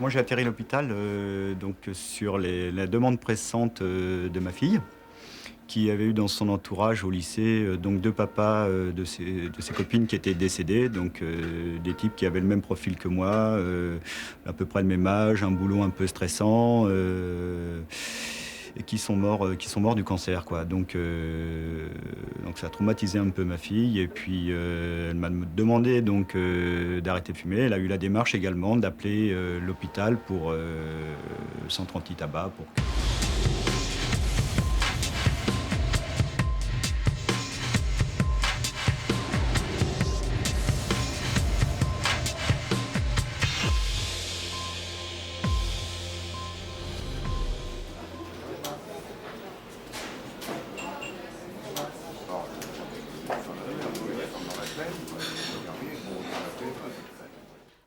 Moi, j'ai atterri à l'hôpital donc sur la demande pressante de ma fille, qui avait eu dans son entourage au lycée donc deux papas de ses copines qui étaient décédés, donc des types qui avaient le même profil que moi, à peu près le même âge, un boulot un peu stressant, et qui sont morts du cancer, quoi. Donc ça a traumatisé un peu ma fille, et puis elle m'a demandé donc d'arrêter de fumer. Elle a eu la démarche également d'appeler l'hôpital pour centre anti-tabac pour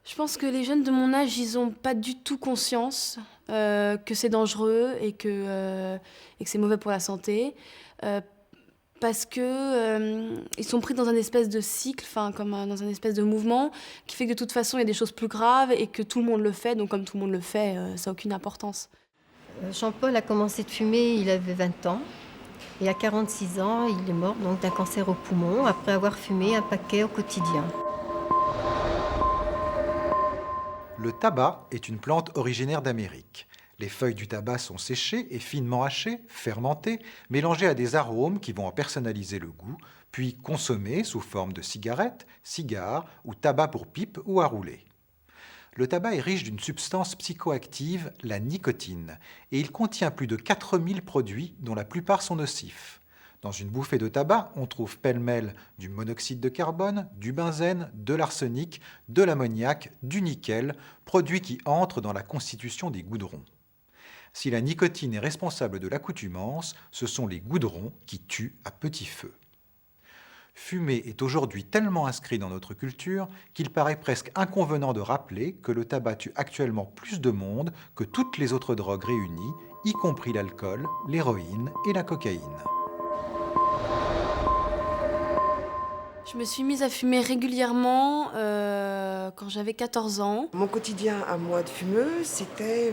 Je pense que les jeunes de mon âge, ils n'ont pas du tout conscience que c'est dangereux et que c'est mauvais pour la santé. Parce que ils sont pris dans un espèce de cycle, dans un espèce de mouvement, qui fait que de toute façon, il y a des choses plus graves et que tout le monde le fait. Donc comme tout le monde le fait, ça n'a aucune importance. Jean-Paul a commencé de fumer, il avait 20 ans. Et à 46 ans, il est mort donc d'un cancer au poumon après avoir fumé un paquet au quotidien. Le tabac est une plante originaire d'Amérique. Les feuilles du tabac sont séchées et finement hachées, fermentées, mélangées à des arômes qui vont en personnaliser le goût, puis consommées sous forme de cigarettes, cigares ou tabac pour pipe ou à rouler. Le tabac est riche d'une substance psychoactive, la nicotine, et il contient plus de 4000 produits dont la plupart sont nocifs. Dans une bouffée de tabac, on trouve pêle-mêle du monoxyde de carbone, du benzène, de l'arsenic, de l'ammoniac, du nickel, produits qui entrent dans la constitution des goudrons. Si la nicotine est responsable de l'accoutumance, ce sont les goudrons qui tuent à petit feu. Fumer est aujourd'hui tellement inscrit dans notre culture qu'il paraît presque inconvenant de rappeler que le tabac tue actuellement plus de monde que toutes les autres drogues réunies, y compris l'alcool, l'héroïne et la cocaïne. Je me suis mise à fumer régulièrement quand j'avais 14 ans. Mon quotidien à moi de fumeuse, c'était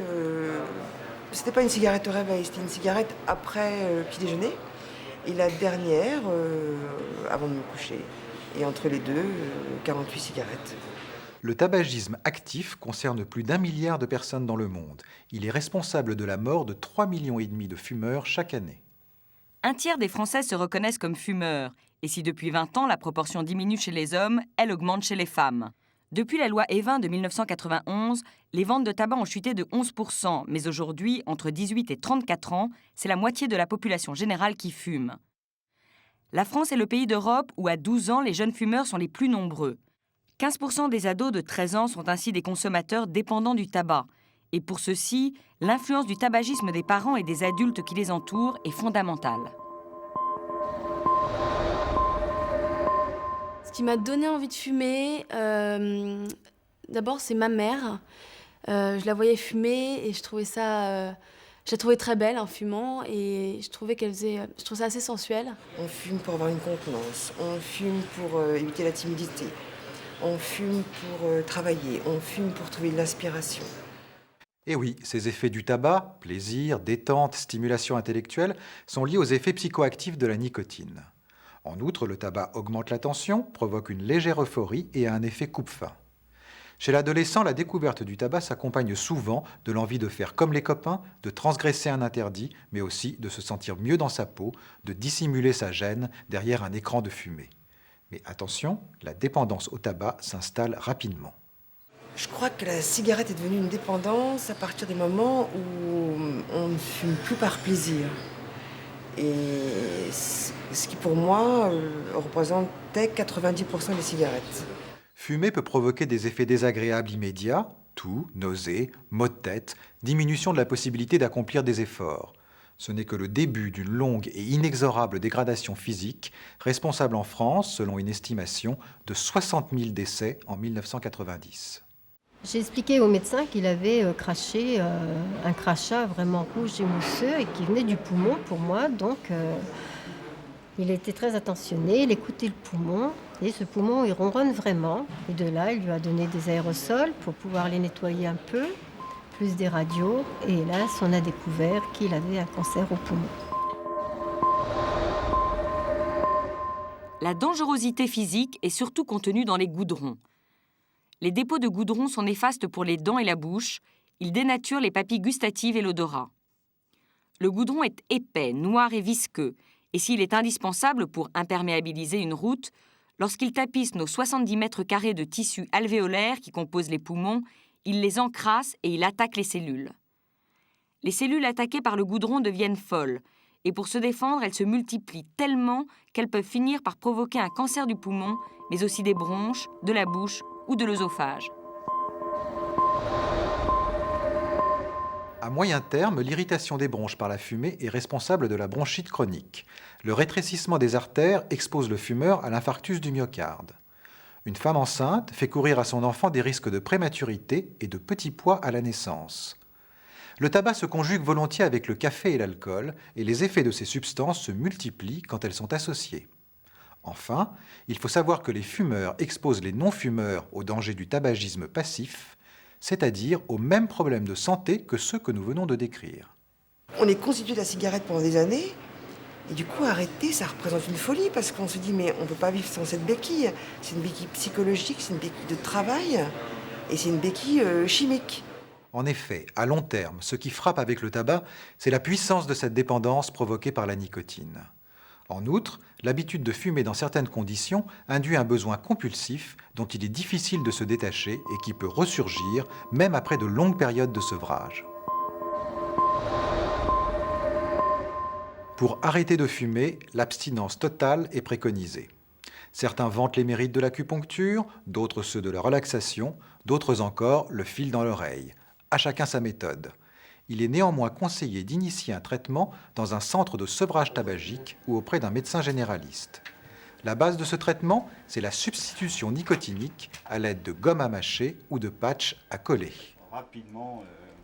pas une cigarette au réveil, c'était une cigarette après le petit déjeuner et la dernière avant de me coucher. Et entre les deux, 48 cigarettes. Le tabagisme actif concerne plus d'1 milliard de personnes dans le monde. Il est responsable de la mort de 3,5 millions de fumeurs chaque année. Un tiers des Français se reconnaissent comme fumeurs. Et si depuis 20 ans, la proportion diminue chez les hommes, elle augmente chez les femmes. Depuis la loi Evin de 1991, les ventes de tabac ont chuté de 11%, mais aujourd'hui, entre 18 et 34 ans, c'est la moitié de la population générale qui fume. La France est le pays d'Europe où, à 12 ans, les jeunes fumeurs sont les plus nombreux. 15% des ados de 13 ans sont ainsi des consommateurs dépendants du tabac. Et pour ceux-ci, l'influence du tabagisme des parents et des adultes qui les entourent est fondamentale. Ce qui m'a donné envie de fumer, d'abord, c'est ma mère. Je la voyais fumer et je trouvais je la trouvais très belle en fumant et je trouvais ça assez sensuel. On fume pour avoir une contenance, on fume pour éviter la timidité, on fume pour travailler, on fume pour trouver de l'inspiration. Et oui, ces effets du tabac, plaisir, détente, stimulation intellectuelle, sont liés aux effets psychoactifs de la nicotine. En outre, le tabac augmente la tension, provoque une légère euphorie et a un effet coupe-faim. Chez l'adolescent, la découverte du tabac s'accompagne souvent de l'envie de faire comme les copains, de transgresser un interdit, mais aussi de se sentir mieux dans sa peau, de dissimuler sa gêne derrière un écran de fumée. Mais attention, la dépendance au tabac s'installe rapidement. Je crois que la cigarette est devenue une dépendance à partir des moments où on ne fume plus par plaisir. Et ce qui pour moi représentait 90% des cigarettes. Fumer peut provoquer des effets désagréables immédiats, toux, nausées, maux de tête, diminution de la possibilité d'accomplir des efforts. Ce n'est que le début d'une longue et inexorable dégradation physique, responsable en France, selon une estimation, de 60 000 décès en 1990. J'ai expliqué au médecin qu'il avait craché un crachat vraiment rouge et mousseux et qui venait du poumon pour moi. Donc il était très attentionné, il écoutait le poumon et ce poumon il ronronne vraiment. Et de là, il lui a donné des aérosols pour pouvoir les nettoyer un peu. plus des radios. Et hélas, on a découvert qu'il avait un cancer au poumon. La dangerosité physique est surtout contenue dans les goudrons. Les dépôts de goudron sont néfastes pour les dents et la bouche. Ils dénaturent les papilles gustatives et l'odorat. Le goudron est épais, noir et visqueux. Et s'il est indispensable pour imperméabiliser une route, lorsqu'il tapisse nos 70 mètres carrés de tissu alvéolaire qui composent les poumons, il les encrasse et il attaque les cellules. Les cellules attaquées par le goudron deviennent folles. Et pour se défendre, elles se multiplient tellement qu'elles peuvent finir par provoquer un cancer du poumon, mais aussi des bronches, de la bouche ou de l'œsophage. À moyen terme, l'irritation des bronches par la fumée est responsable de la bronchite chronique. Le rétrécissement des artères expose le fumeur à l'infarctus du myocarde. Une femme enceinte fait courir à son enfant des risques de prématurité et de petit poids à la naissance. Le tabac se conjugue volontiers avec le café et l'alcool, et les effets de ces substances se multiplient quand elles sont associées. Enfin, il faut savoir que les fumeurs exposent les non-fumeurs au danger du tabagisme passif, c'est-à-dire aux mêmes problèmes de santé que ceux que nous venons de décrire. On est constitué de la cigarette pendant des années, et du coup arrêter, ça représente une folie, parce qu'on se dit mais on ne peut pas vivre sans cette béquille. C'est une béquille psychologique, c'est une béquille de travail, et c'est une béquille chimique. En effet, à long terme, ce qui frappe avec le tabac, c'est la puissance de cette dépendance provoquée par la nicotine. En outre, l'habitude de fumer dans certaines conditions induit un besoin compulsif dont il est difficile de se détacher et qui peut ressurgir même après de longues périodes de sevrage. Pour arrêter de fumer, l'abstinence totale est préconisée. Certains vantent les mérites de l'acupuncture, d'autres ceux de la relaxation, d'autres encore le fil dans l'oreille. À chacun sa méthode. Il est néanmoins conseillé d'initier un traitement dans un centre de sevrage tabagique ou auprès d'un médecin généraliste. La base de ce traitement, c'est la substitution nicotinique à l'aide de gomme à mâcher ou de patchs à coller.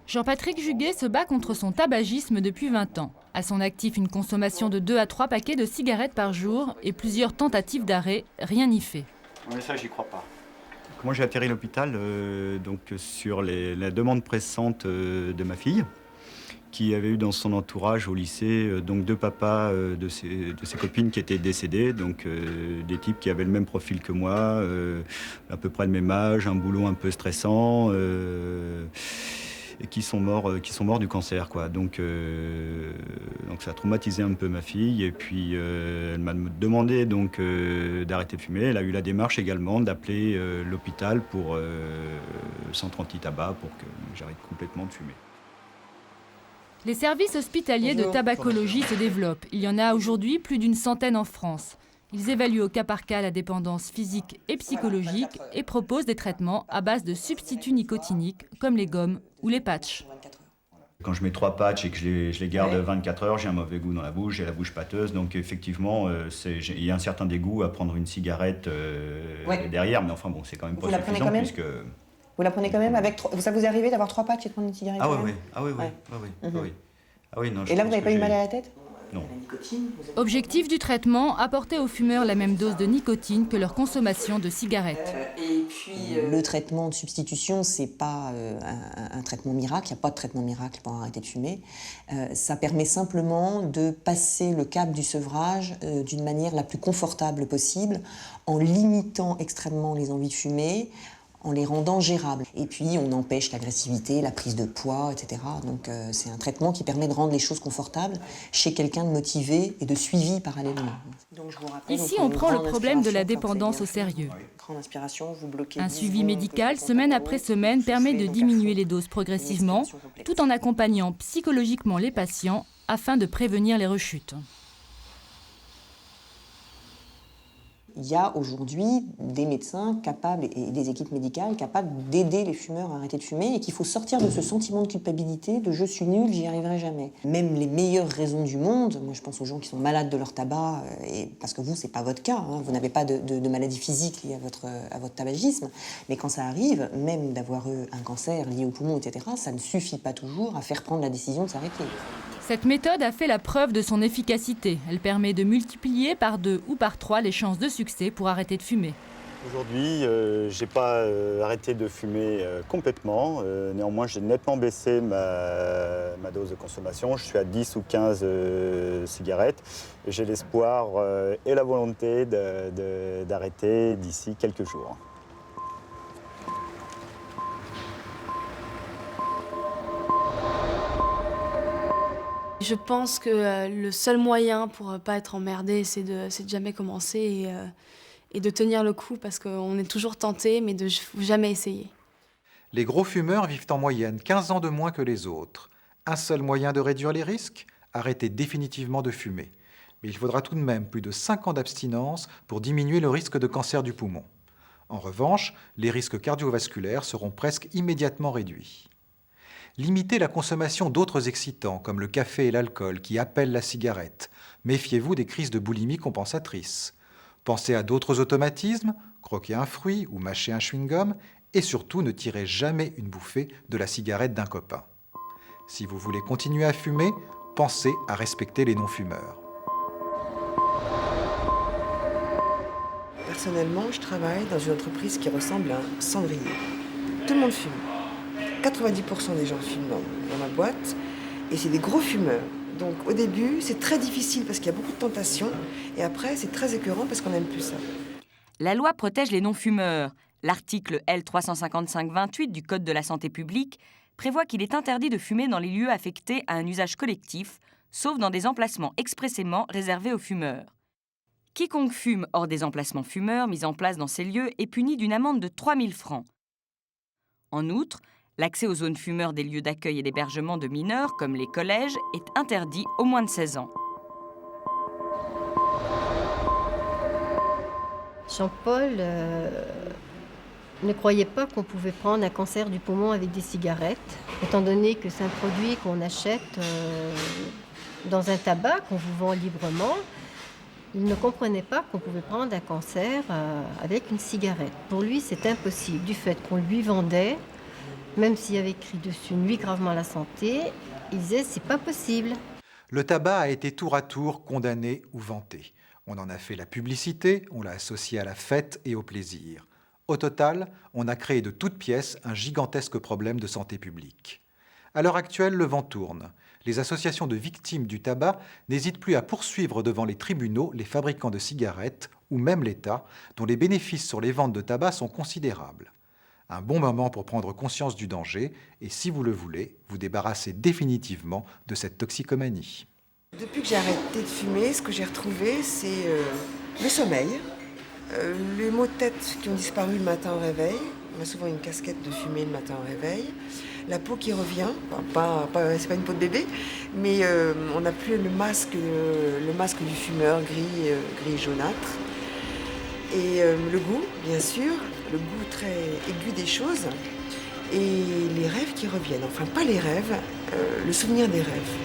Jean-Patrick Juguet se bat contre son tabagisme depuis 20 ans. À son actif, une consommation de 2 à 3 paquets de cigarettes par jour et plusieurs tentatives d'arrêt, rien n'y fait. Mais ça, j'y crois pas. Moi, j'ai atterri à l'hôpital sur la demande pressante de ma fille, qui avait eu dans son entourage au lycée deux papas de ses copines qui étaient décédés, des types qui avaient le même profil que moi, à peu près le même âge, un boulot un peu stressant, et qui sont morts du cancer, quoi. Donc ça a traumatisé un peu ma fille, et puis elle m'a demandé d'arrêter de fumer. Elle a eu la démarche également d'appeler l'hôpital pour centre anti-tabac pour que j'arrête complètement de fumer. Les services hospitaliers de tabacologie se développent. Il y en a aujourd'hui plus d'une centaine en France. Ils évaluent au cas par cas la dépendance physique et psychologique et proposent des traitements à base de substituts nicotiniques comme les gommes ou les patchs. Quand je mets 3 patchs et que je les garde 24 heures, j'ai un mauvais goût dans la bouche, j'ai la bouche pâteuse. Donc effectivement, il y a un certain dégoût à prendre une cigarette derrière. Mais enfin bon, c'est quand même pas suffisant puisque... Vous la prenez quand même avec... Ça vous est arrivé d'avoir 3 patchs et de prendre une cigarette? Ah oui, non, et là, vous n'avez pas eu mal à la tête? Non. Objectif du traitement, apporter aux fumeurs la même dose de nicotine que leur consommation de cigarettes. Le traitement de substitution, ce n'est pas un traitement miracle. Il n'y a pas de traitement miracle pour arrêter de fumer. Ça permet simplement de passer le cap du sevrage d'une manière la plus confortable possible, en limitant extrêmement les envies de fumer, en les rendant gérables. Et puis, on empêche l'agressivité, la prise de poids, etc. Donc, c'est un traitement qui permet de rendre les choses confortables chez quelqu'un de motivé et de suivi parallèlement. Ici, on prend le problème de la dépendance au sérieux. Un suivi médical, semaine après semaine, permet de diminuer les doses progressivement, tout en accompagnant psychologiquement les patients afin de prévenir les rechutes. Il y a aujourd'hui des médecins capables et des équipes médicales capables d'aider les fumeurs à arrêter de fumer et qu'il faut sortir de ce sentiment de culpabilité, de « je suis nul, j'y arriverai jamais ». Même les meilleures raisons du monde, moi je pense aux gens qui sont malades de leur tabac, parce que vous, c'est pas votre cas, hein, vous n'avez pas de maladie physique liée à votre tabagisme, mais quand ça arrive, même d'avoir eu un cancer lié au poumon, etc., ça ne suffit pas toujours à faire prendre la décision de s'arrêter. Cette méthode a fait la preuve de son efficacité. Elle permet de multiplier par 2 ou par 3 les chances de succès pour arrêter de fumer. Aujourd'hui, j'ai pas arrêté de fumer complètement. Néanmoins, j'ai nettement baissé ma dose de consommation. Je suis à 10 ou 15 cigarettes. Et j'ai l'espoir et la volonté d'arrêter d'ici quelques jours. Je pense que le seul moyen pour pas être emmerdé, c'est de jamais commencer et de tenir le coup, parce qu'on est toujours tenté, mais de jamais essayer. Les gros fumeurs vivent en moyenne 15 ans de moins que les autres. Un seul moyen de réduire les risques ? Arrêter définitivement de fumer. Mais il faudra tout de même plus de 5 ans d'abstinence pour diminuer le risque de cancer du poumon. En revanche, les risques cardiovasculaires seront presque immédiatement réduits. Limitez la consommation d'autres excitants, comme le café et l'alcool, qui appellent la cigarette. Méfiez-vous des crises de boulimie compensatrices. Pensez à d'autres automatismes, croquer un fruit ou mâcher un chewing-gum, et surtout ne tirez jamais une bouffée de la cigarette d'un copain. Si vous voulez continuer à fumer, pensez à respecter les non-fumeurs. Personnellement, je travaille dans une entreprise qui ressemble à un cendrier. Tout le monde fume. 90% des gens fument dans ma boîte, et c'est des gros fumeurs. Donc au début, c'est très difficile parce qu'il y a beaucoup de tentations, et après, c'est très écœurant parce qu'on n'aime plus ça. La loi protège les non-fumeurs. L'article L355-28 du Code de la santé publique prévoit qu'il est interdit de fumer dans les lieux affectés à un usage collectif, sauf dans des emplacements expressément réservés aux fumeurs. Quiconque fume hors des emplacements fumeurs mis en place dans ces lieux est puni d'une amende de 3 000 francs. En outre, l'accès aux zones fumeurs des lieux d'accueil et d'hébergement de mineurs, comme les collèges, est interdit aux moins de 16 ans. Jean-Paul ne croyait pas qu'on pouvait prendre un cancer du poumon avec des cigarettes, étant donné que c'est un produit qu'on achète dans un tabac qu'on vous vend librement. Il ne comprenait pas qu'on pouvait prendre un cancer avec une cigarette. Pour lui, c'est impossible, du fait qu'on lui vendait, même s'il y avait écrit dessus « nuit gravement à la santé », il disait « c'est pas possible ». Le tabac a été tour à tour condamné ou vanté. On en a fait la publicité, on l'a associé à la fête et au plaisir. Au total, on a créé de toutes pièces un gigantesque problème de santé publique. À l'heure actuelle, le vent tourne. Les associations de victimes du tabac n'hésitent plus à poursuivre devant les tribunaux les fabricants de cigarettes ou même l'État, dont les bénéfices sur les ventes de tabac sont considérables. Un bon moment pour prendre conscience du danger et, si vous le voulez, vous débarrasser définitivement de cette toxicomanie. Depuis que j'ai arrêté de fumer, ce que j'ai retrouvé, c'est le sommeil, les maux de tête qui ont disparu le matin au réveil. On a souvent une casquette de fumée le matin au réveil. La peau qui revient, c'est pas une peau de bébé, mais on n'a plus le masque du fumeur gris jaunâtre. Et le goût, bien sûr, le goût très aigu des choses. Et les rêves qui reviennent, enfin pas les rêves, le souvenir des rêves.